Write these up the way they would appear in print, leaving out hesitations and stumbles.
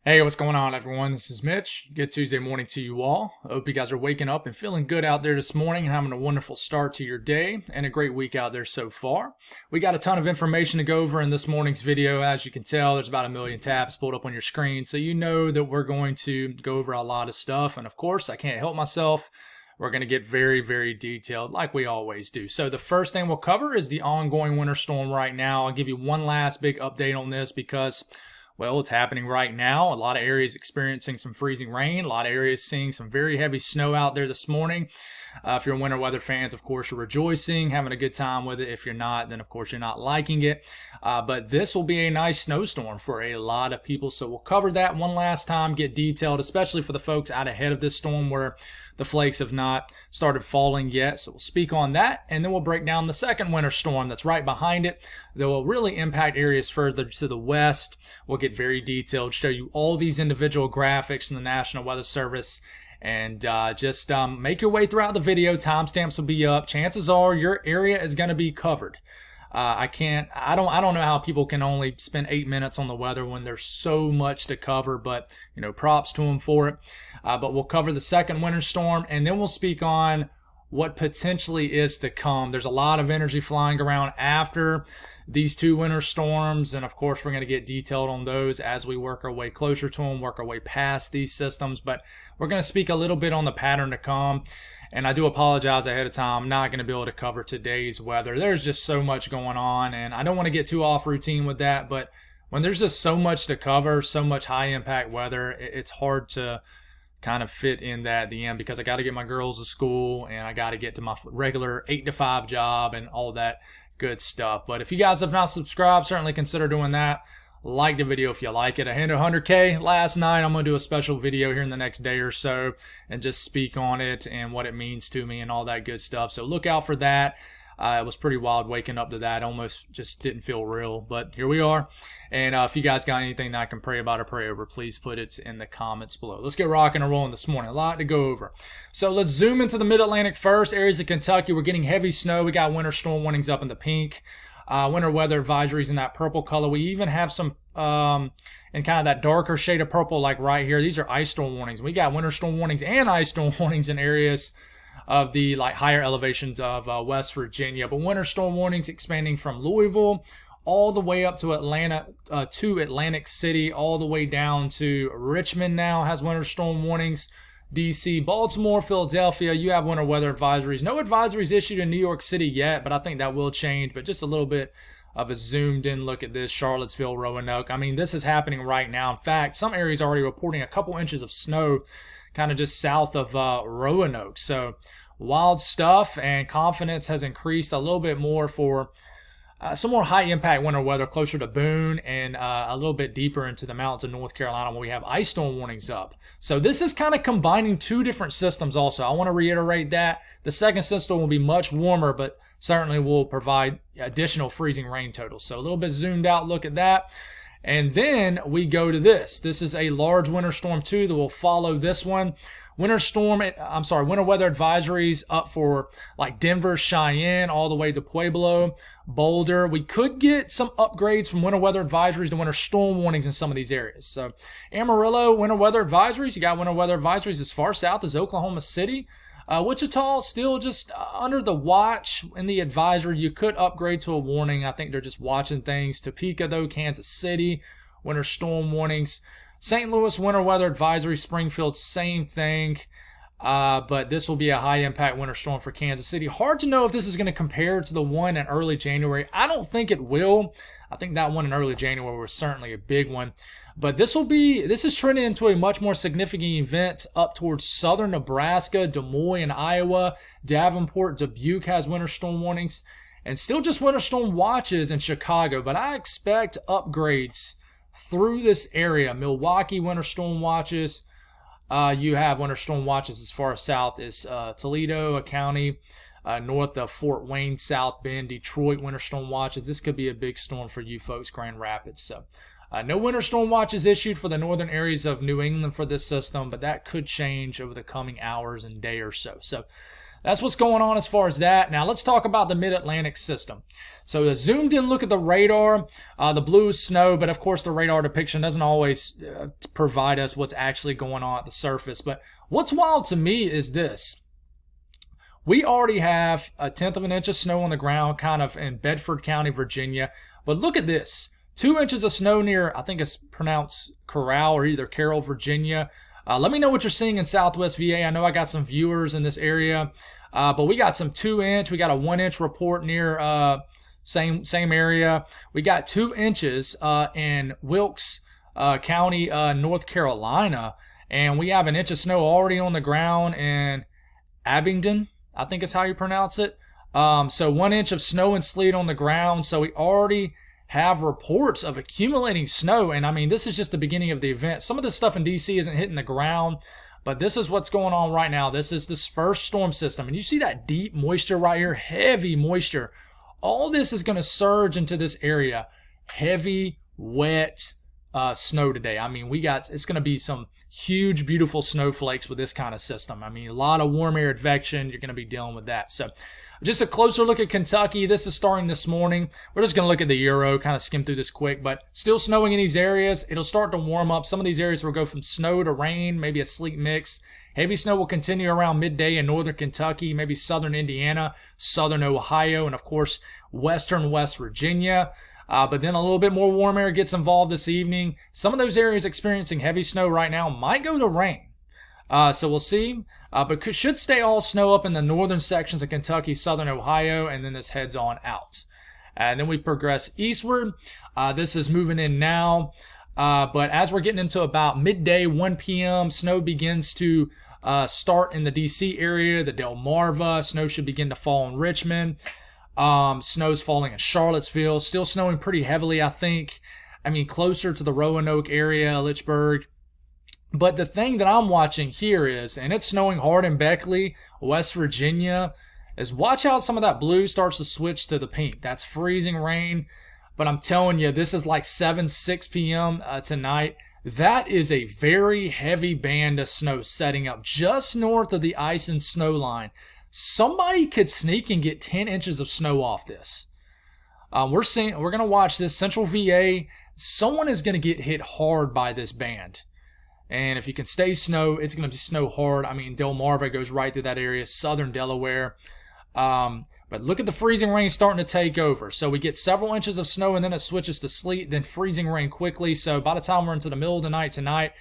Hey, what's going on, everyone? This is Mitch. Good Tuesday morning to you all. I hope you guys are waking up and feeling good out there this morning and having a wonderful start to your day and a great week out there so far. We got a ton of information to go over in this morning's video. As you can tell, there's about a million tabs pulled up on your screen, so you know that we're going to go over a lot of stuff. And of course, I can't help myself. We're going to get very, very detailed like we always do. So the first thing we'll cover is the ongoing winter storm right now. I'll give you one last big update on this because, well, it's happening right now. A lot of areas experiencing some freezing rain. A lot of areas seeing some very heavy snow out there this morning. If you're winter weather fans, of course, you're rejoicing, having a good time with it. If you're not, then of course you're not liking it. But this will be a nice snowstorm for a lot of people. So we'll cover that one last time, get detailed, especially for the folks out ahead of this storm where the flakes have not started falling yet. So we'll speak on that, and then we'll break down the second winter storm that's right behind it that will really impact areas further to the west. We'll get very detailed, show you all these individual graphics from the National Weather Service, and just make your way throughout the video. Timestamps will be up. Chances are your area is going to be covered. I don't know how people can only spend 8 minutes on the weather when there's so much to cover, but props to them for it. But we'll cover the second winter storm, and then we'll speak on what potentially is to come. There's a lot of energy flying around after these two winter storms, and of course we're going to get detailed on those as we work our way closer to them, work our way past these systems. But we're going to speak a little bit on the pattern to come. And I do apologize ahead of time. I'm not going to be able to cover today's weather. There's just so much going on, and I don't want to get too off routine with that. But when there's just so much to cover, so much high impact weather, it's hard to kind of fit in that at the end because I got to get my girls to school and I got to get to my regular 8 to 5 job and all that good stuff. But if you guys have not subscribed, certainly consider doing that. Like the video if you like it. I hit 100K last night. I'm going to do a special video here in the next day or so and just speak on it and what it means to me and all that good stuff. So look out for that. It was pretty wild waking up to that. Almost just didn't feel real, but here we are. And if you guys got anything that I can pray about or pray over, please put it in the comments below. Let's get rocking and rolling this morning. A lot to go over. So let's zoom into the Mid-Atlantic first. Areas of Kentucky, we're getting heavy snow. We got winter storm warnings up in the pink. Winter weather advisories in that purple color. We even have some in kind of that darker shade of purple, like right here. These are ice storm warnings. We got winter storm warnings and ice storm warnings in areas of the higher elevations of West Virginia. But winter storm warnings expanding from Louisville all the way up to Atlanta, to Atlantic City, all the way down to Richmond now has winter storm warnings. DC, Baltimore, Philadelphia, you have winter weather advisories. No advisories issued in New York City yet, but I think that will change. But just a little bit of a zoomed in look at this. Charlottesville, Roanoke. I mean, this is happening right now. In fact, some areas are already reporting a couple inches of snow kind of just south of Roanoke. So wild stuff, and confidence has increased a little bit more for some more high impact winter weather closer to Boone and a little bit deeper into the mountains of North Carolina where we have ice storm warnings up. So this is kind of combining two different systems also. I want to reiterate that. The second system will be much warmer, but certainly will provide additional freezing rain totals. So a little bit zoomed out look at that. And then we go to this. This is a large winter storm too that will follow this one. Winter weather advisories up for like Denver, Cheyenne, all the way to Pueblo, Boulder. We could get some upgrades from winter weather advisories to winter storm warnings in some of these areas. So Amarillo, winter weather advisories. You got winter weather advisories as far south as Oklahoma City. Wichita still just under the watch in the advisory. You could upgrade to a warning. I think they're just watching things. Topeka though, Kansas City, winter storm warnings. St. Louis, winter weather advisory. Springfield, same thing. But this will be a high impact winter storm for Kansas City. Hard to know if this is going to compare to the one in early January. I don't think it will. I think that one in early January was certainly a big one. But this is trending into a much more significant event up towards southern Nebraska, Des Moines, and Iowa. Davenport, Dubuque has winter storm warnings. And still just winter storm watches in Chicago. But I expect upgrades through this area. Milwaukee, winter storm watches. You have winter storm watches as far south as Toledo, a county, north of Fort Wayne, South Bend, Detroit, winter storm watches. This could be a big storm for you folks, Grand Rapids. So no winter storm watches issued for the northern areas of New England for this system, but that could change over the coming hours and day or so. So that's what's going on as far as that. Now let's talk about the Mid-Atlantic system. So a zoomed in look at the radar. The blue is snow, but of course the radar depiction doesn't always provide us what's actually going on at the surface. But what's wild to me is this. We already have 1/10 of an inch of snow on the ground kind of in Bedford County, Virginia. But look at this. 2 inches of snow near, I think it's pronounced Corral or either Carroll, Virginia. Let me know what you're seeing in Southwest VA. I know I got some viewers in this area, but we got some 2 inch. We got a 1 inch report near same area. We got 2 inches in Wilkes County, North Carolina, and we have 1 inch of snow already on the ground in Abingdon, I think is how you pronounce it. So 1 inch of snow and sleet on the ground. So we already have reports of accumulating snow. And I mean, this is just the beginning of the event. Some of this stuff in DC isn't hitting the ground, but this is what's going on right now. This is this first storm system. And you see that deep moisture right here, heavy moisture. All this is going to surge into this area. Heavy, wet snow today. I mean, it's going to be some huge, beautiful snowflakes with this kind of system. I mean, a lot of warm air advection. You're going to be dealing with that. So just a closer look at Kentucky. This is starting this morning. We're just going to look at the Euro, kind of skim through this quick, but still snowing in these areas. It'll start to warm up. Some of these areas will go from snow to rain, maybe a sleet mix. Heavy snow will continue around midday in northern Kentucky, maybe southern Indiana, southern Ohio, and of course, western West Virginia. But then a little bit more warm air gets involved this evening. Some of those areas experiencing heavy snow right now might go to rain. So we'll see. But should stay all snow up in the northern sections of Kentucky, southern Ohio, and then this heads on out. And then we progress eastward. This is moving in now. But as we're getting into about midday, 1 p.m., snow begins to start in the D.C. area, the Delmarva. Snow should begin to fall in Richmond. Snow's falling in Charlottesville. Still snowing pretty heavily, I think. I mean, closer to the Roanoke area, Lynchburg. But the thing that I'm watching here is, and it's snowing hard in Beckley, West Virginia, is watch out some of that blue starts to switch to the pink. That's freezing rain. But I'm telling you, this is like 6 p.m. Tonight. That is a very heavy band of snow setting up just north of the ice and snow line. Somebody could sneak and get 10 inches of snow off this. We're going to watch this. Central VA, someone is going to get hit hard by this band. And if you can stay snow, it's going to be snow hard. I mean, Delmarva goes right through that area, southern Delaware. But look at the freezing rain starting to take over. So we get several inches of snow, and then it switches to sleet, then freezing rain quickly. So by the time we're into the middle of the night tonight,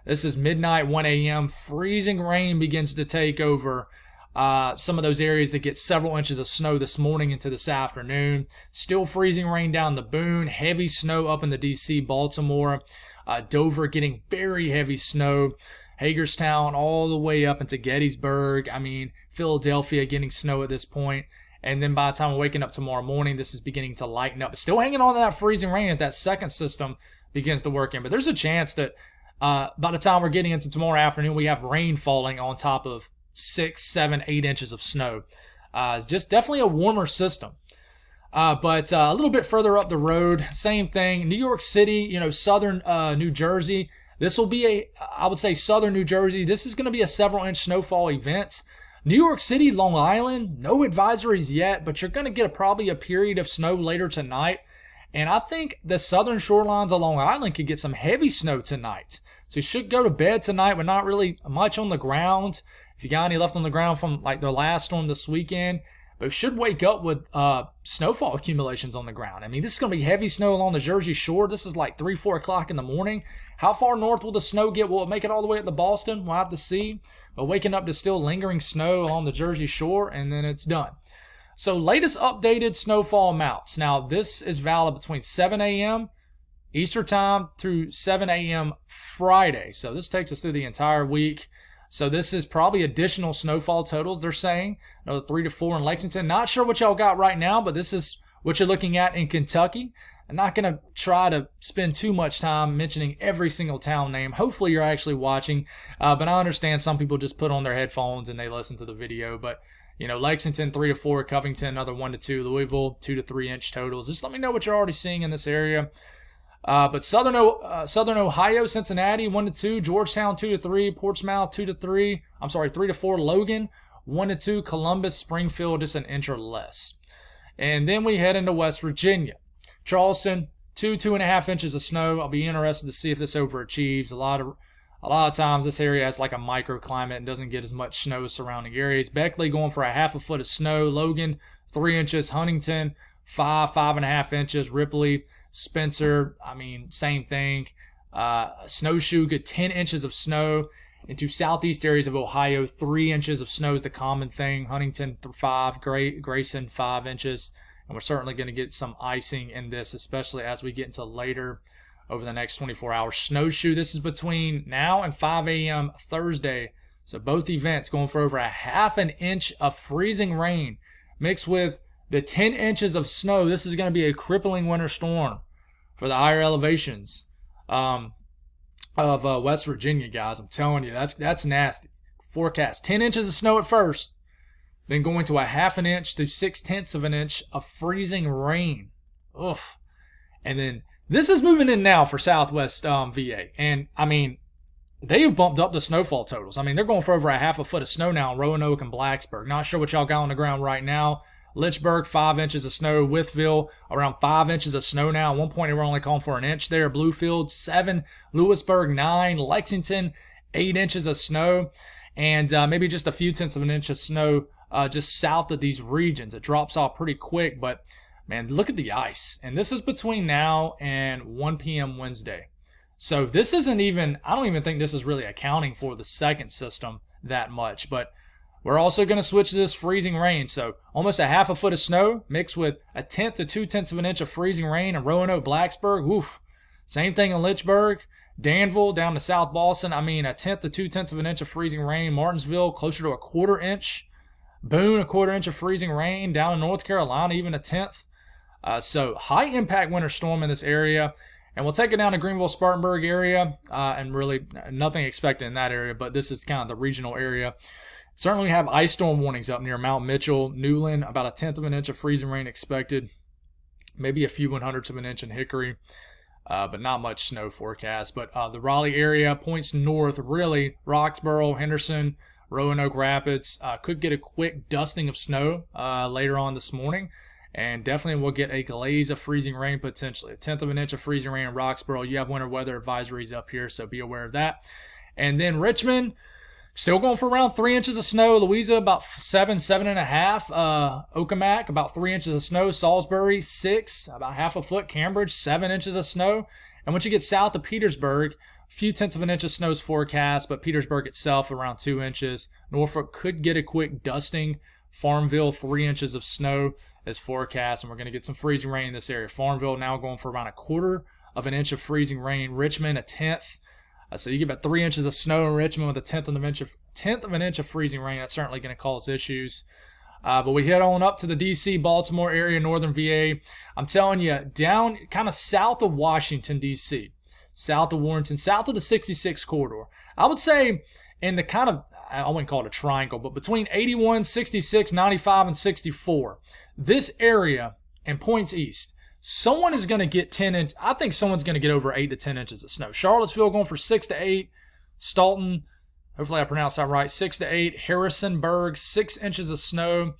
this is midnight, 1 a.m., freezing rain begins to take over some of those areas that get several inches of snow this morning into this afternoon. Still freezing rain down the Boone, heavy snow up in the D.C., Baltimore. Dover getting very heavy snow. Hagerstown all the way up into Gettysburg. I mean, Philadelphia getting snow at this point. And then by the time we're waking up tomorrow morning, this is beginning to lighten up. But still hanging on to that freezing rain as that second system begins to work in. But there's a chance that by the time we're getting into tomorrow afternoon, we have rain falling on top of 6, 7, 8 inches of snow. It's just definitely a warmer system. But a little bit further up the road, same thing. New York City, southern New Jersey. This will be I would say southern New Jersey. This is going to be a several inch snowfall event. New York City, Long Island, no advisories yet, but you're going to get probably a period of snow later tonight. And I think the southern shorelines of Long Island could get some heavy snow tonight. So you should go to bed tonight with not really much on the ground. If you got any left on the ground from like the last storm this weekend, but you should wake up with snowfall accumulations on the ground. I mean, this is going to be heavy snow along the Jersey Shore. This is like 3, 4 o'clock in the morning. How far north will the snow get? Will it make it all the way up to Boston? We'll have to see. But waking up to still lingering snow along the Jersey Shore, and then it's done. So latest updated snowfall amounts. Now, this is valid between 7 a.m. Eastern Time through 7 a.m. Friday. So this takes us through the entire week. So this is probably additional snowfall totals, they're saying. Another 3 to 4 in Lexington. Not sure what y'all got right now, but this is what you're looking at in Kentucky. I'm not going to try to spend too much time mentioning every single town name. Hopefully you're actually watching. But I understand some people just put on their headphones and they listen to the video. But, Lexington 3 to 4, Covington another 1 to 2, Louisville 2 to 3 inch totals. Just let me know what you're already seeing in this area. But southern Ohio, Cincinnati 1 to 2, Georgetown 2 to 3, Portsmouth 3 to 4, Logan 1 to 2, Columbus, Springfield, just an inch or less. And then we head into West Virginia. Charleston, 2.5 inches of snow. I'll be interested to see if this overachieves. A lot of times this area has like a microclimate and doesn't get as much snow as surrounding areas. Beckley going for a 1/2 foot of snow. Logan, 3 inches. Huntington, 5.5 inches. Ripley, Spencer, same thing. Snowshoe, good 10 inches of snow. Into southeast areas of Ohio, 3 inches of snow is the common thing. Huntington, 5. Grayson, 5 inches. And we're certainly going to get some icing in this, especially as we get into later over the next 24 hours. Snowshoe, this is between now and 5 a.m. Thursday. So both events going for over a 1/2 inch of freezing rain mixed with the 10 inches of snow. This is going to be a crippling winter storm for the higher elevations of West Virginia, guys. I'm telling you, that's nasty. Forecast 10 inches of snow at first, then going to a 1/2 inch to 6/10 of an inch of freezing rain. Oof. And then this is moving in now for Southwest VA. And, they've bumped up the snowfall totals. They're going for over a 1/2 foot of snow now in Roanoke and Blacksburg. Not sure what y'all got on the ground right now. Lynchburg, 5 inches of snow. Wytheville, around 5 inches of snow now. At one point, they were only calling for an inch there. Bluefield, 7. Lewisburg, 9. Lexington, 8 inches of snow. And maybe just a few tenths of an inch of snow just south of these regions. It drops off pretty quick, but man, look at the ice. And this is between now and 1 p.m. Wednesday. So this isn't even, I don't even think this is really accounting for the second system that much. But we're also going to switch to this freezing rain. So almost a 1/2 foot of snow mixed with 1/10 to 2/10 of an inch of freezing rain in Roanoke, Blacksburg. Oof. Same thing in Lynchburg. Danville down to South Boston. 1/10 to 2/10 of an inch of freezing rain. Martinsville, closer to a 1/4 inch. Boone, a 1/4 inch of freezing rain. Down in North Carolina, even 1/10. So high impact winter storm in this area. And we'll take it down to Greenville, Spartanburg area. And really nothing expected in that area, but this is kind of the regional area. Certainly we have ice storm warnings up near Mount Mitchell, Newland, about 1/10 of an inch of freezing rain expected. Maybe a few 1/100ths of an inch in Hickory. But not much snow forecast. But the Raleigh area points north, really, Roxborough, Henderson, Roanoke Rapids. Could get a quick dusting of snow later on this morning. And definitely we'll get a glaze of freezing rain potentially. 1/10 of an inch of freezing rain in Roxborough. You have winter weather advisories up here, so be aware of that. And then Richmond, still going for around 3 inches of snow. Louisa, about 7.5. Okemac, about 3 inches of snow. Salisbury, 6, about 1/2 foot. Cambridge, 7 inches of snow. And once you get south of Petersburg, a few tenths of an inch of snow is forecast, but Petersburg itself around 2 inches. Norfolk could get a quick dusting. Farmville, 3 inches of snow is forecast, and we're going to get some freezing rain in this area. Farmville now going for around 1/4 of an inch of freezing rain. Richmond, 1/10. So you get about 3 inches of snow in Richmond with 1/10 of an inch of freezing rain. That's certainly going to cause issues. But we head on up to the D.C., Baltimore area, northern VA. I'm telling you, down kind of south of Washington, D.C., south of Warrenton, south of the 66 corridor. I would say in the kind of, I wouldn't call it a triangle, but between 81, 66, 95, and 64, this area and points east, someone is going to get 10 inches. I think someone's going to get over 8 to 10 inches of snow. Charlottesville going for 6 to 8. Staunton, hopefully I pronounced that right, 6 to 8. Harrisonburg, 6 inches of snow.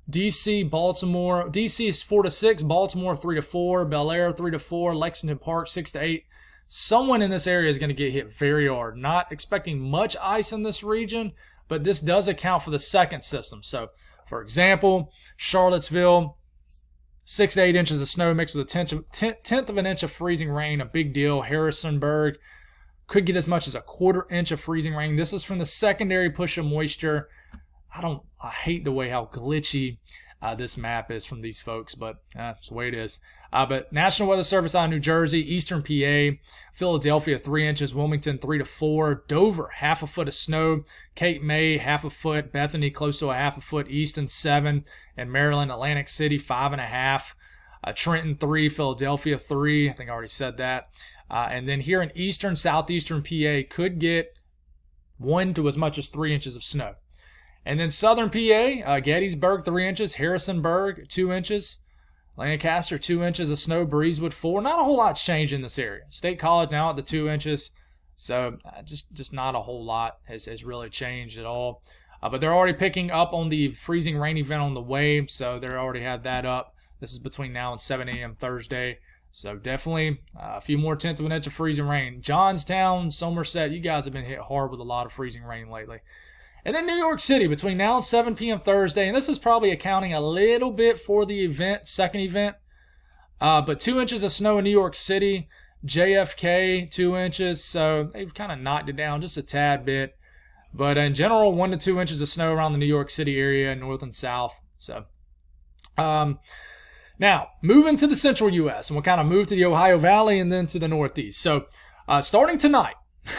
D.C., Baltimore. D.C. is 4 to 6. Baltimore, 3 to 4. Bel Air, 3 to 4. Lexington Park, 6 to 8. Someone in this area is going to get hit very hard. Not expecting much ice in this region, but this does account for the second system. So, for example, Charlottesville, 6 to 8 inches of snow mixed with a 10th of an inch of freezing rain, a big deal. Harrisonburg could get as much as a 1/4 inch of freezing rain. This is from the secondary push of moisture. I hate the way how glitchy this map is from these folks, but that's the way it is. But National Weather Service out of New Jersey, Eastern PA, Philadelphia, 3 inches, Wilmington, 3 to 4, Dover, 1/2 foot of snow, Cape May, 1/2 foot, Bethany, close to a 1/2 foot, Easton, 7, and Maryland, Atlantic City, 5.5, Trenton, 3, Philadelphia, 3, I think I already said that. And then here in eastern, southeastern PA, could get 1 to as much as 3 inches of snow. And then southern PA, Gettysburg, 3 inches, Harrisonburg, 2 inches, Lancaster, 2 inches of snow, Breezewood, 4. Not a whole lot's changed in this area. State College now at the 2 inches. So just not a whole lot has really changed at all. But they're already picking up on the freezing rain event on the way, so they already have that up. This is between now and 7 a.m. Thursday. So definitely a few more tenths of an inch of freezing rain. Johnstown, Somerset, you guys have been hit hard with a lot of freezing rain lately. And then New York City between now and 7 p.m. Thursday. And this is probably accounting a little bit for the event, second event. But 2 inches of snow in New York City. JFK, 2 inches. So they've kind of knocked it down just a tad bit. But in general, 1 to 2 inches of snow around the New York City area, north and south. So, now, moving to the central U.S., and we'll kind of move to the Ohio Valley and then to the Northeast. So, starting tonight,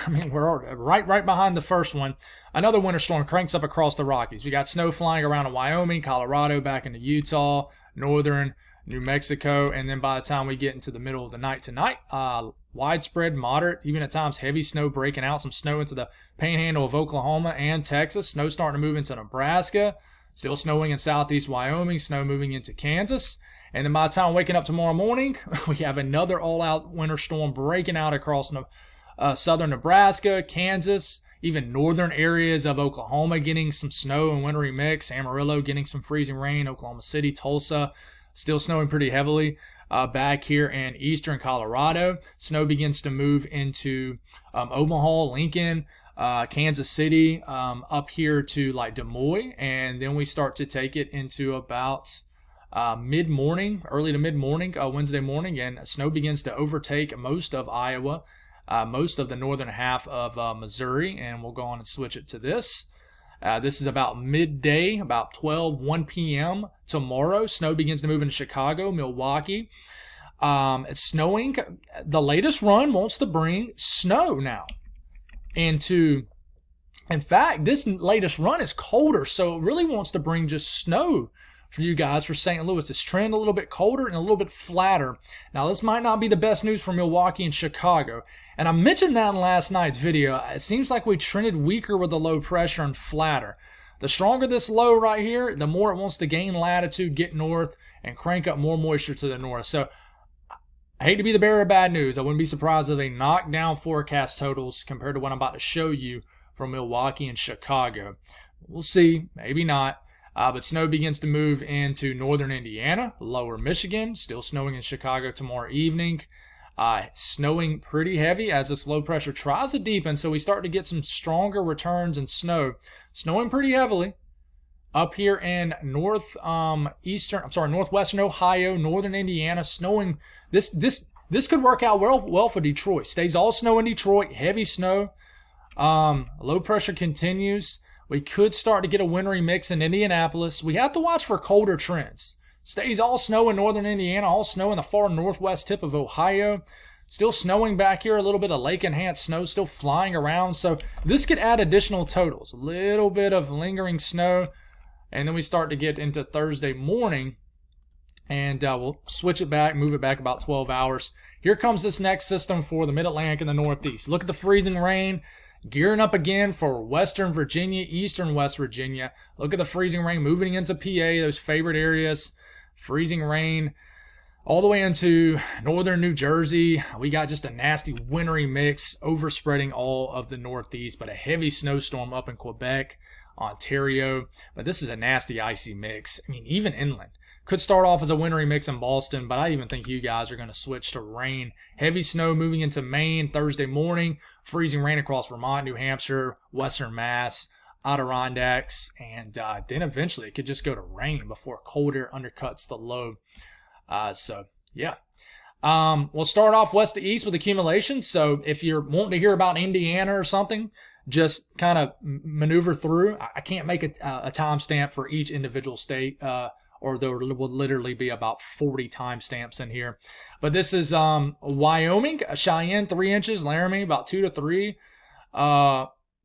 I mean, we're right behind the first one. Another winter storm cranks up across the Rockies. We got snow flying around in Wyoming, Colorado, back into Utah, northern New Mexico, and then by the time we get into the middle of the night tonight, widespread, moderate, even at times heavy snow breaking out. Some snow into the panhandle of Oklahoma and Texas. Snow starting to move into Nebraska. Still snowing in southeast Wyoming. Snow moving into Kansas. And then by the time waking up tomorrow morning, we have another all-out winter storm breaking out across southern Nebraska, Kansas, even northern areas of Oklahoma getting some snow and wintry mix. Amarillo getting some freezing rain. Oklahoma City, Tulsa, still snowing pretty heavily. Back here in eastern Colorado, snow begins to move into Omaha, Lincoln, Kansas City, up here to like Des Moines, and then we start to take it into about mid-morning, early to mid-morning, Wednesday morning, and snow begins to overtake most of Iowa, most of the northern half of Missouri, and we'll go on and switch it to this. This is about midday, about 1 p.m. tomorrow. Snow begins to move into Chicago, Milwaukee. It's snowing. The latest run wants to bring snow now into. In fact, this latest run is colder, so it really wants to bring just snow for you guys for St. Louis. It's trend a little bit colder and a little bit flatter. Now, this might not be the best news for Milwaukee and Chicago. And I mentioned that in last night's video. It seems like we trended weaker with the low pressure and flatter. The stronger this low right here, the more it wants to gain latitude, get north, and crank up more moisture to the north. So I hate to be the bearer of bad news. I wouldn't be surprised if they knock down forecast totals compared to what I'm about to show you from Milwaukee and Chicago. We'll see. Maybe not. But snow begins to move into northern Indiana, lower Michigan. Still snowing in Chicago tomorrow evening. Snowing pretty heavy as this low pressure tries to deepen, so we start to get some stronger returns in snow. Snowing pretty heavily up here in northwestern Ohio, northern Indiana. Snowing. This could work out well for Detroit. Stays all snow in Detroit, heavy snow. Low pressure continues. We could start to get a wintry mix in Indianapolis. We have to watch for colder trends. Stays all snow in northern Indiana, all snow in the far northwest tip of Ohio. Still snowing back here, a little bit of lake-enhanced snow still flying around. So this could add additional totals. A little bit of lingering snow. And then we start to get into Thursday morning. And we'll switch it back, move it back about 12 hours. Here comes this next system for the Mid-Atlantic and the Northeast. Look at the freezing rain. Gearing up again for western Virginia, eastern West Virginia. Look at the freezing rain moving into PA, those favorite areas. Freezing rain all the way into northern New Jersey. We got just a nasty wintry mix overspreading all of the Northeast, but a heavy snowstorm up in Quebec, Ontario. But this is a nasty icy mix. I mean, even inland. Could start off as a wintry mix in Boston, but I even think you guys are going to switch to rain. Heavy snow moving into Maine Thursday morning. Freezing rain across Vermont, New Hampshire, Western Mass, Adirondacks, and then eventually it could just go to rain before colder undercuts the low. We'll start off west to east with accumulation. So if you're wanting to hear about Indiana or something, just kind of maneuver through. I can't make a timestamp for each individual state, or there will literally be about 40 timestamps in here. But this is Wyoming, Cheyenne 3 inches, Laramie about 2 to 3.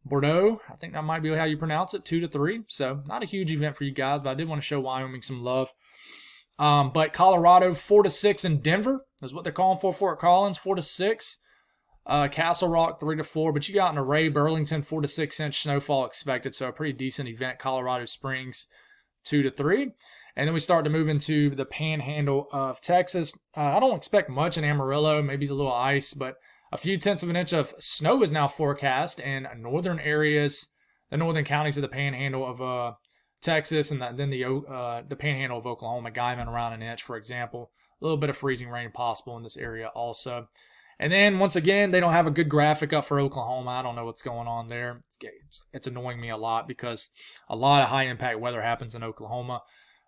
Bordeaux, I think that might be how you pronounce it, 2 to 3. So not a huge event for you guys, but I did want to show Wyoming some love. But Colorado 4 to 6 in Denver is what they're calling for. Fort Collins 4 to 6. Castle Rock 3 to 4. But you got an array. Burlington 4 to 6 inch snowfall expected. So a pretty decent event. Colorado Springs 2 to 3. And then we start to move into the panhandle of Texas. I don't expect much in Amarillo, maybe a little ice, but a few tenths of an inch of snow is now forecast in northern areas. the northern counties of the Panhandle of Texas, and then the Panhandle of Oklahoma, Guyman around an inch, for example. A little bit of freezing rain possible in this area also. And then, once again, they don't have a good graphic up for Oklahoma. I don't know what's going on there. It's annoying me a lot because a lot of high-impact weather happens in Oklahoma.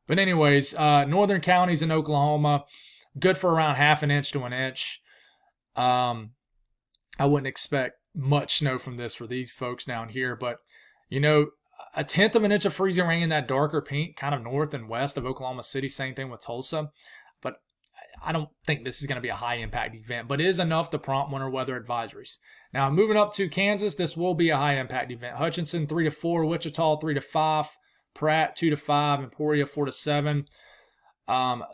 But anyways, northern counties in Oklahoma, good for around half an inch to an inch. I wouldn't expect much snow from this for these folks down here. But, you know, a tenth of an inch of freezing rain in that darker pink, kind of north and west of Oklahoma City. Same thing with Tulsa. But I don't think this is going to be a high-impact event, but it is enough to prompt winter weather advisories. Now, moving up to Kansas, this will be a high-impact event. Hutchinson, 3 to 4. Wichita, 3 to 5. Pratt, 2 to 5. Emporia, 4 to 7.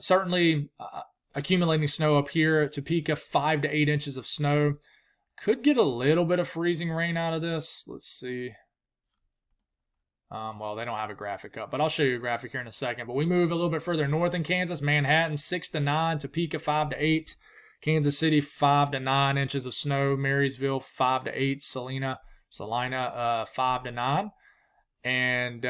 Certainly accumulating snow up here. Topeka, 5 to 8 inches of snow. Could get a little bit of freezing rain out of this. Let's see. Well, they don't have a graphic up, but I'll show you a graphic here in a second. But we move a little bit further north in Kansas. Manhattan, 6 to 9. Topeka, 5 to 8. Kansas City, 5 to 9 inches of snow. Marysville, 5 to 8. Salina, 5 to 9. And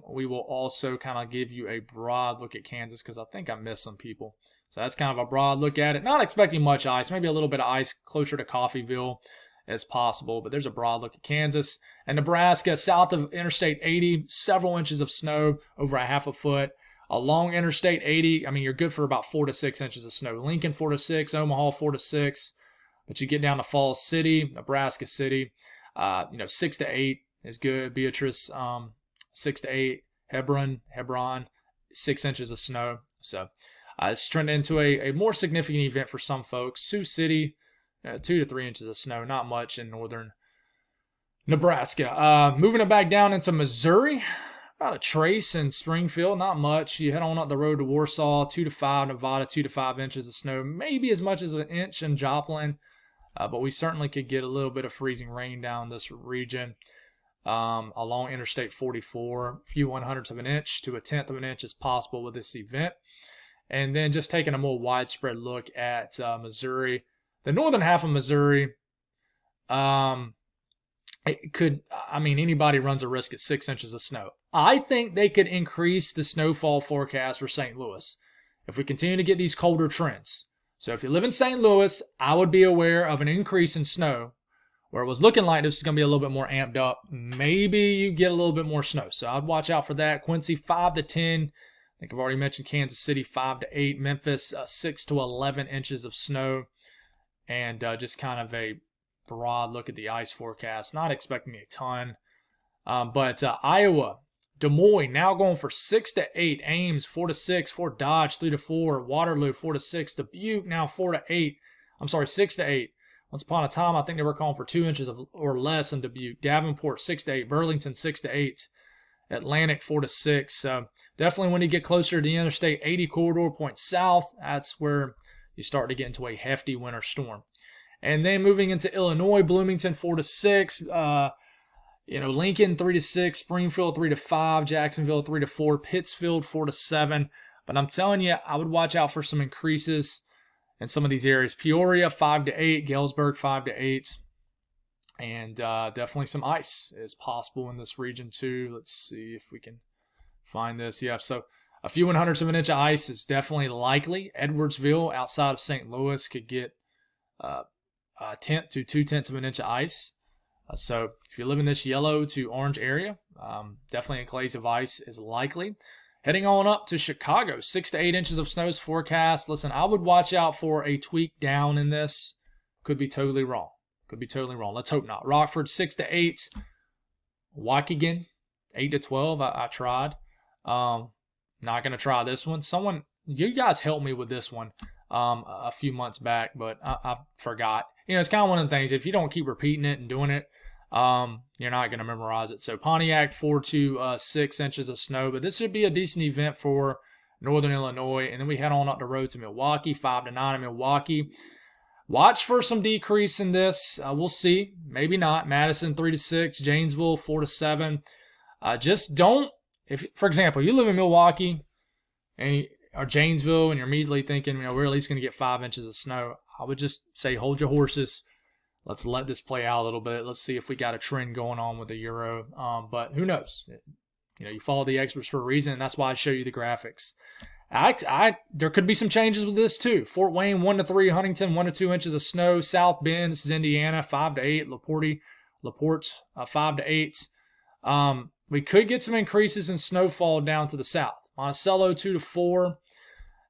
we will also kind of give you a broad look at Kansas because I think I missed some people. So that's kind of a broad look at it. Not expecting much ice. Maybe a little bit of ice closer to Coffeyville as possible, but there's a broad look at Kansas. And Nebraska, south of Interstate 80, several inches of snow, over a half a foot. Along Interstate 80, I mean, you're good for about 4 to 6 inches of snow. Lincoln, 4 to 6. Omaha, 4 to 6. But you get down to Falls City, Nebraska City, 6 to 8 is good. Beatrice, 6 to 8. Hebron, 6 inches of snow. So it's trending into a more significant event for some folks. Sioux City, 2 to 3 inches of snow, not much in northern Nebraska. Moving it back down into Missouri, about a trace in Springfield, not much. You head on up the road to Warsaw, 2 to 5. Nevada, 2 to 5 inches of snow, maybe as much as an inch in Joplin, but we certainly could get a little bit of freezing rain down this region. Along Interstate 44, a few 1/100ths of an inch to a 1/10 of an inch is possible with this event. And then just taking a more widespread look at Missouri. The northern half of Missouri, anybody runs a risk at 6 inches of snow. I think they could increase the snowfall forecast for St. Louis if we continue to get these colder trends. So if you live in St. Louis, I would be aware of an increase in snow where it was looking like this is going to be a little bit more amped up. Maybe you get a little bit more snow. So I'd watch out for that. Quincy, 5 to 10. I think I've already mentioned Kansas City, 5 to 8. Memphis, 6 to 11 inches of snow. And just kind of a broad look at the ice forecast. Not expecting a ton. But Iowa, Des Moines, now going for 6 to 8. Ames, 4 to 6. Fort Dodge, 3 to 4. Waterloo, 4 to 6. Dubuque, now 4 to 8. 6 to 8. Once upon a time, I think they were calling for 2 inches or less in Dubuque. Davenport, 6 to 8. Burlington, 6 to 8. Atlantic, 4 to 6. So definitely when you get closer to the Interstate 80 corridor, point south, that's where you start to get into a hefty winter storm. And then moving into Illinois, Bloomington, 4 to 6. Lincoln, 3 to 6. Springfield, 3 to 5. Jacksonville, 3 to 4. Pittsfield, 4 to 7. But I'm telling you, I would watch out for some increases in some of these areas. Peoria, 5 to 8. Galesburg, 5 to 8. And definitely some ice is possible in this region too. Let's see if we can find this. Yeah, so a few 1/100ths of an inch of ice is definitely likely. Edwardsville, outside of St. Louis, could get a 1/10 to 2/10 of an inch of ice. So if you live in this yellow to orange area, definitely a glaze of ice is likely. Heading on up to Chicago, 6 to 8 inches of snow is forecast. Listen, I would watch out for a tweak down in this. Could be totally wrong. Let's hope not. Rockford, 6 to 8. Waukegan, 8 to 12. I tried. Not going to try this one. You guys helped me with this one a few months back, but I forgot. It's kind of one of the things, if you don't keep repeating it and doing it, you're not going to memorize it. So Pontiac, 4 to 6 inches of snow. But this should be a decent event for Northern Illinois. And then we head on up the road to Milwaukee, 5 to 9 in Milwaukee. Watch for some decrease in this. We'll see. Maybe not. Madison, 3 to 6. Janesville, 4 to 7. Just don't. For example, you live in Milwaukee or Janesville, and you're immediately thinking, we're at least going to get 5 inches of snow. I would just say hold your horses. let's let this play out a little bit. Let's see if we got a trend going on with the euro. But who knows? You follow the experts for a reason, and that's why I show you the graphics. There could be some changes with this too. Fort Wayne 1 to 3, Huntington 1 to 2 inches of snow. South Bend, this is Indiana, 5 to 8. LaPorte 5 to 8. We could get some increases in snowfall down to the south. Monticello 2 to 4,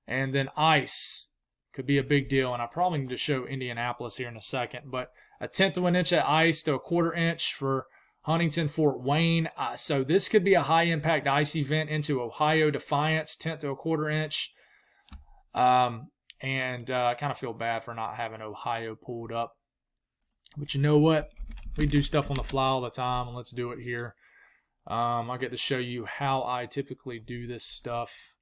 and then ice could be a big deal. And I probably need to show Indianapolis here in a second, but 1/10 of an inch of ice to 1/4 inch for Huntington, Fort Wayne. So this could be a high-impact ice event into Ohio, Defiance, 1/10 to 1/4 inch. I kind of feel bad for not having Ohio pulled up. But you know what? We do stuff on the fly all the time, and let's do it here. I'll get to show you how I typically do this stuff.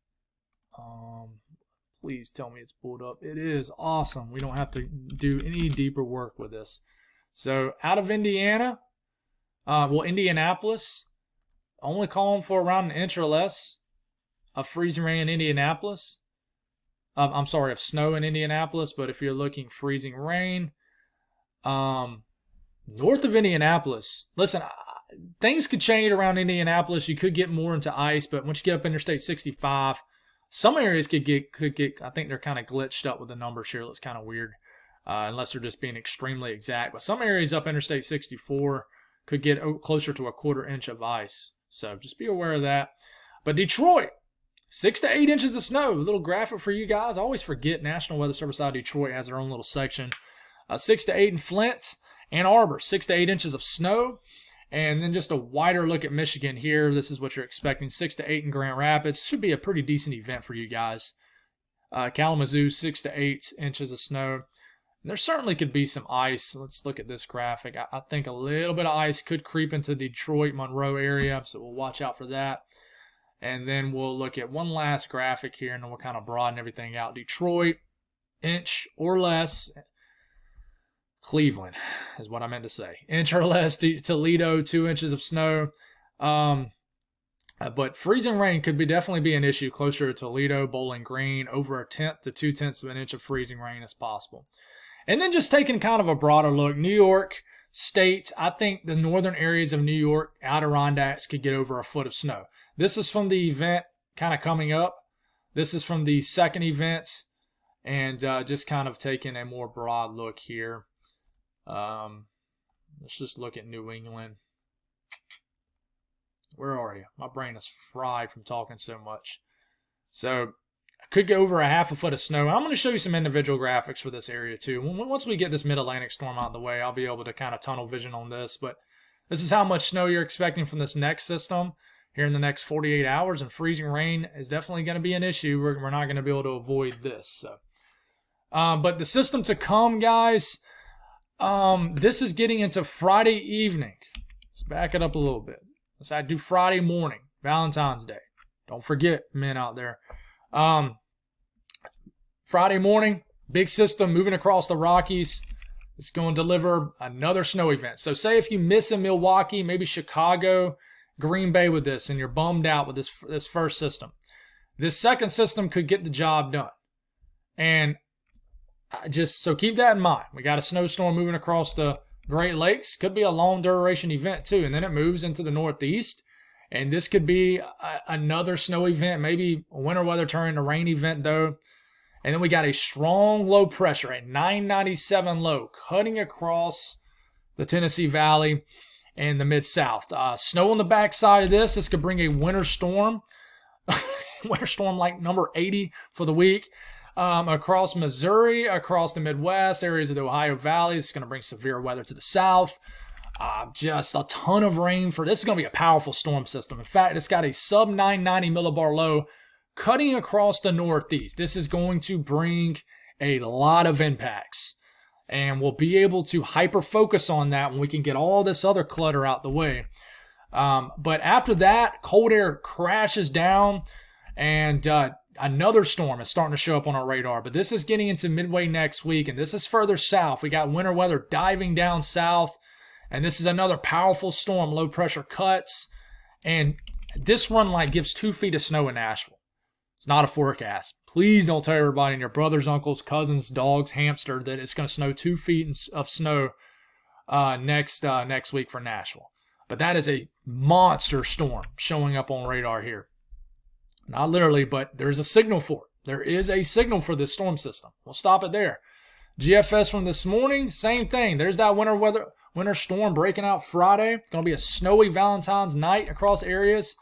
Please tell me it's pulled up. It is awesome. We don't have to do any deeper work with this. So out of Indiana, Indianapolis, only calling for around 1 inch or less of freezing rain in Indianapolis. Of snow in Indianapolis. But if you're looking freezing rain, north of Indianapolis, listen, things could change around Indianapolis. You could get more into ice, but once you get up Interstate 65, some areas could get. I think they're kind of glitched up with the numbers here. It looks kind of weird, unless they're just being extremely exact. But some areas up Interstate 64 could get closer to 1/4 inch of ice. So just be aware of that. But Detroit, 6 to 8 inches of snow. A little graphic for you guys. I always forget National Weather Service out of Detroit has their own little section. 6 to 8 in Flint. Ann Arbor, 6 to 8 inches of snow. And then just a wider look at Michigan here. This is what you're expecting. 6 to 8 in Grand Rapids. Should be a pretty decent event for you guys. Kalamazoo, 6 to 8 inches of snow. There certainly could be some ice. Let's look at this graphic. I think a little bit of ice could creep into the Detroit, Monroe area, so we'll watch out for that. And then we'll look at one last graphic here, and then we'll kind of broaden everything out. Detroit, inch or less. Cleveland is what I meant to say. Inch or less. Toledo, 2 inches of snow. But freezing rain could definitely be an issue closer to Toledo, Bowling Green, over 1/10 to 2/10 of an inch of freezing rain is possible. And then just taking kind of a broader look, New York State, I think the northern areas of New York, Adirondacks, could get over 1 foot of snow. This is from the event kind of coming up. This is from the second event, and just kind of taking a more broad look here. Let's just look at New England. Where are you? My brain is fried from talking so much. So could go over 1/2 foot of snow. I'm going to show you some individual graphics for this area too. Once we get this mid-Atlantic storm out of the way, I'll be able to kind of tunnel vision on this. But this is how much snow you're expecting from this next system here in the next 48 hours. And freezing rain is definitely going to be an issue. We're not going to be able to avoid this. So, but the system to come, guys, this is getting into Friday evening. Let's back it up a little bit. Let's do Friday morning, Valentine's Day. Don't forget, men out there. Friday morning, big system moving across the Rockies. It's going to deliver another snow event. So say if you miss in Milwaukee, maybe Chicago, Green Bay with this, and you're bummed out with this first system. This second system could get the job done. And so keep that in mind. We got a snowstorm moving across the Great Lakes. Could be a long duration event too. And then it moves into the Northeast. And this could be another snow event, maybe a winter weather turning to rain event though. And then we got a strong low pressure at 997 low cutting across the Tennessee Valley and the Mid-South. Snow on the backside of this. This could bring a winter storm. Winter storm like number 80 for the week. Across Missouri, across the Midwest, areas of the Ohio Valley. It's going to bring severe weather to the south. Just a ton of rain this is going to be a powerful storm system. In fact, it's got a sub 990 millibar low cutting across the Northeast. This is going to bring a lot of impacts, and we'll be able to hyper focus on that when we can get all this other clutter out the way. But after that, cold air crashes down, and another storm is starting to show up on our radar. But this is getting into midway next week, and this is further south. We got winter weather diving down south. And this is another powerful storm, low pressure cuts. And this run line gives 2 feet of snow in Nashville. It's not a forecast. Please don't tell everybody and your brothers, uncles, cousins, dogs, hamster that it's going to snow 2 feet of snow next week for Nashville. But that is a monster storm showing up on radar here. Not literally, but there's a signal for it. There is a signal for this storm system. We'll stop it there. GFS from this morning, same thing. There's that winter storm breaking out Friday. It's going to be a snowy Valentine's night across areas.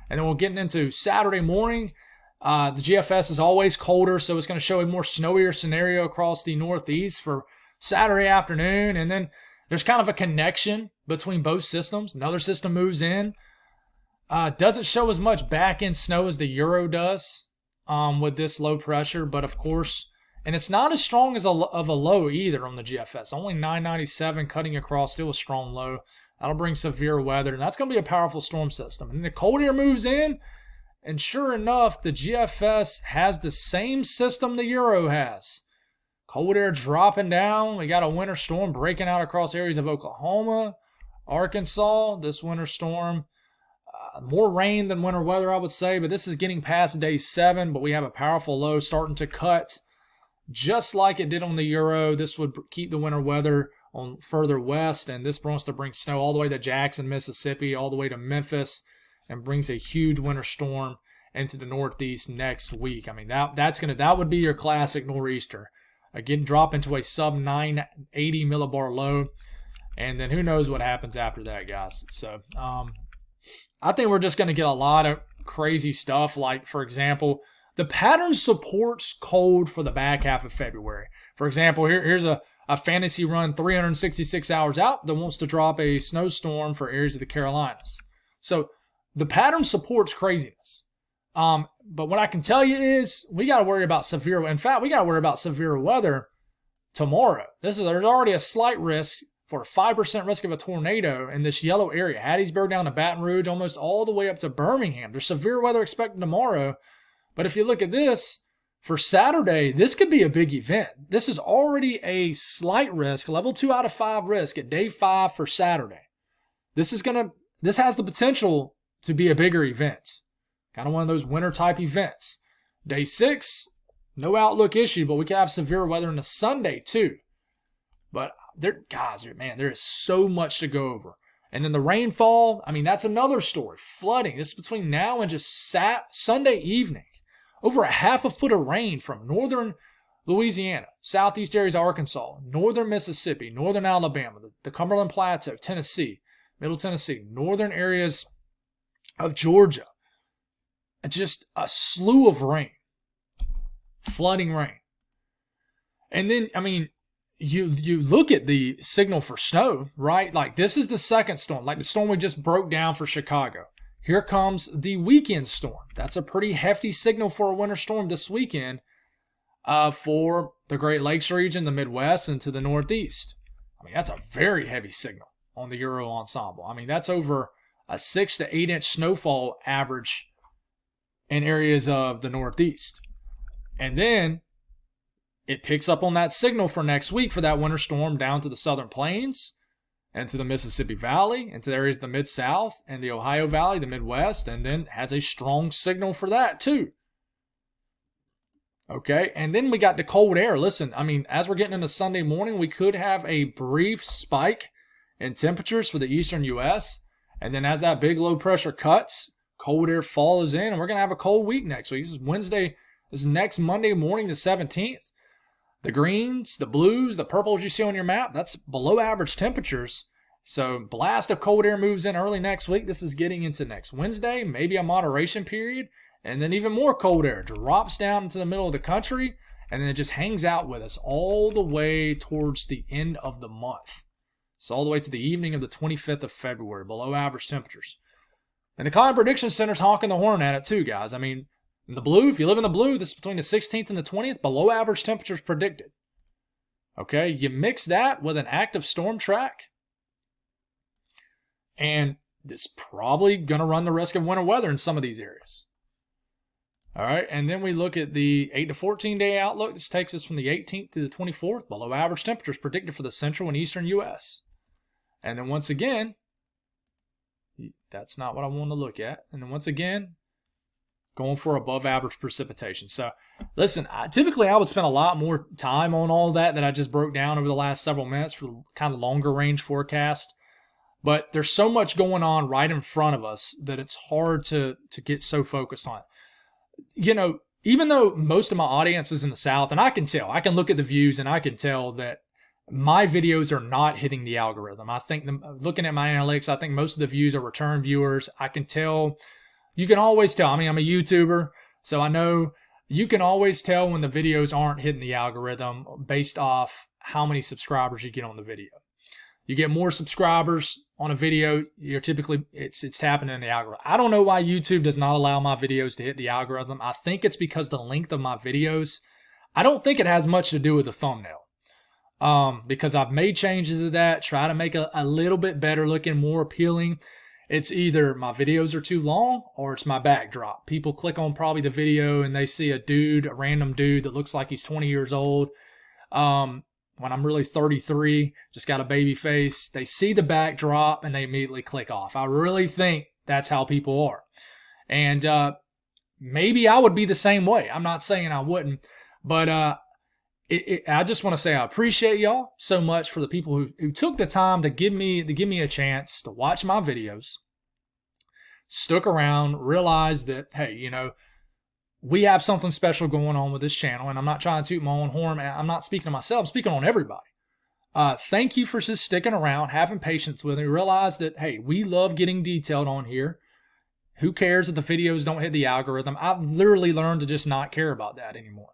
And then we're getting into Saturday morning. The GFS is always colder, so it's going to show a more snowier scenario across the Northeast for Saturday afternoon. And then there's kind of a connection between both systems. Another system moves in. Doesn't show as much back-end snow as the Euro does with this low pressure, but of course, and it's not as strong as of a low either on the GFS. Only 997 cutting across, still a strong low. That'll bring severe weather, and that's going to be a powerful storm system. And the cold air moves in, and sure enough, the GFS has the same system the Euro has. Cold air dropping down. We got a winter storm breaking out across areas of Oklahoma, Arkansas. This winter storm, more rain than winter weather, I would say, but this is getting past day 7, but we have a powerful low starting to cut just like it did on the Euro. This would keep the winter weather on further west, and this wants to bring snow all the way to Jackson, Mississippi, all the way to Memphis, and brings a huge winter storm into the Northeast next week. I mean, that would be your classic nor'easter. Again, drop into a sub 980 millibar low, and then who knows what happens after that, guys. So I think we're just going to get a lot of crazy stuff. Like, for example, the pattern supports cold for the back half of February. For example, here's a fantasy run 366 hours out that wants to drop a snowstorm for areas of the Carolinas. So the pattern supports craziness. But what I can tell you is we got to worry about severe. In fact, we got to worry about severe weather tomorrow. There's already a slight risk for a 5% risk of a tornado in this yellow area. Hattiesburg down to Baton Rouge, almost all the way up to Birmingham. There's severe weather expected tomorrow. But if you look at this, for Saturday, this could be a big event. This is already a slight risk, level 2 out of 5 risk at day 5 for Saturday. This has the potential to be a bigger event. Kind of one of those winter type events. Day 6, no outlook issue, but we could have severe weather on a Sunday too. But there is so much to go over. And then the rainfall, I mean, that's another story. Flooding. This is between now and just Sunday evening. Over a half a foot of rain from northern Louisiana, southeast areas of Arkansas, northern Mississippi, northern Alabama, the Cumberland Plateau, Tennessee, Middle Tennessee, northern areas of Georgia. Just a slew of rain. Flooding rain. And then, I mean, you look at the signal for snow, right? Like, this is the second storm, like the storm we just broke down for Chicago. Here comes the weekend storm. That's a pretty hefty signal for a winter storm this weekend for the Great Lakes region, the Midwest, and to the Northeast. I mean, that's a very heavy signal on the Euro ensemble. I mean, that's over a 6 to 8 inch snowfall average in areas of the Northeast. And then it picks up on that signal for next week for that winter storm down to the Southern Plains and to the Mississippi Valley and to the areas of the Mid-South and the Ohio Valley, the Midwest, and then has a strong signal for that too. Okay, and then we got the cold air. Listen, I mean, as we're getting into Sunday morning, we could have a brief spike in temperatures for the eastern U.S., and then as that big low pressure cuts, cold air follows in, and we're going to have a cold week next week. This is Wednesday. This is next Monday morning, the 17th. The greens, the blues, the purples you see on your map, that's below average temperatures. So blast of cold air moves in early next week. This is getting into next Wednesday, maybe a moderation period. And then even more cold air drops down into the middle of the country, and then it just hangs out with us all the way towards the end of the month. So all the way to the evening of the 25th of February, below average temperatures. And the Climate Prediction Center's honking the horn at it too, guys. I mean, in the blue, if you live in the blue, this is between the 16th and the 20th, below average temperatures predicted. Okay, you mix that with an active storm track, and it's probably going to run the risk of winter weather in some of these areas. All right, and then we look at the 8 to 14 day outlook. This takes us from the 18th to the 24th. Below average temperatures predicted for the central and eastern U.S. And then once again, that's not what I want to look at. And then once again, going for above average precipitation. So listen, typically I would spend a lot more time on all that I just broke down over the last several minutes for the kind of longer range forecast. But there's so much going on right in front of us that it's hard to get so focused on it. Even though most of my audience is in the South, and I can look at the views and I can tell that my videos are not hitting the algorithm. I think looking at my analytics, I think most of the views are return viewers. I can tell, you can always tell. I mean, I'm a YouTuber, so I know you can always tell when the videos aren't hitting the algorithm based off how many subscribers you get on the video. You get more subscribers on a video, you're typically, it's tapping in the algorithm. I don't know why YouTube does not allow my videos to hit the algorithm. I think it's because the length of my videos. I don't think it has much to do with the thumbnail. Because I've made changes to that, try to make a little bit better looking, more appealing. It's either my videos are too long or it's my backdrop. People click on probably the video and they see a random dude that looks like he's 20 years old. When I'm really 33, just got a baby face, they see the backdrop and they immediately click off. I really think that's how people are. And maybe I would be the same way. I'm not saying I wouldn't, but I just want to say I appreciate y'all so much for the people who took the time to give me a chance to watch my videos, stuck around, realized that, hey, we have something special going on with this channel, and I'm not trying to toot my own horn. I'm not speaking to myself. I'm speaking on everybody. Thank you for just sticking around, having patience with me. Realize that, hey, we love getting detailed on here. Who cares if the videos don't hit the algorithm? I've literally learned to just not care about that anymore.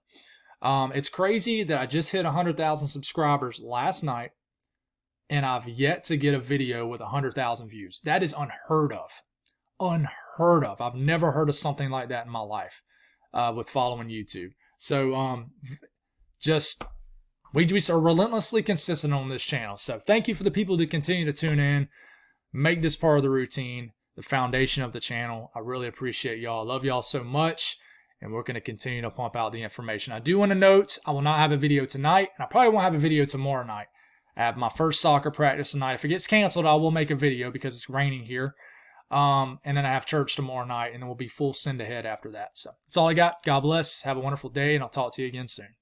It's crazy that I just hit 100,000 subscribers last night, and I've yet to get a video with 100,000 views. That is unheard of. Unheard of. I've never heard of something like that in my life. With following YouTube. So we are relentlessly consistent on this channel. So thank you for the people that continue to tune in, make this part of the routine, the foundation of the channel. I really appreciate y'all. I love y'all so much, and we're going to continue to pump out the information. I do want to note, I will not have a video tonight, and I probably won't have a video tomorrow night. I have my first soccer practice tonight. If it gets canceled, I will make a video because it's raining here. And then I have church tomorrow night, and then we'll be full send ahead after that. So that's all I got. God bless. Have a wonderful day, and I'll talk to you again soon.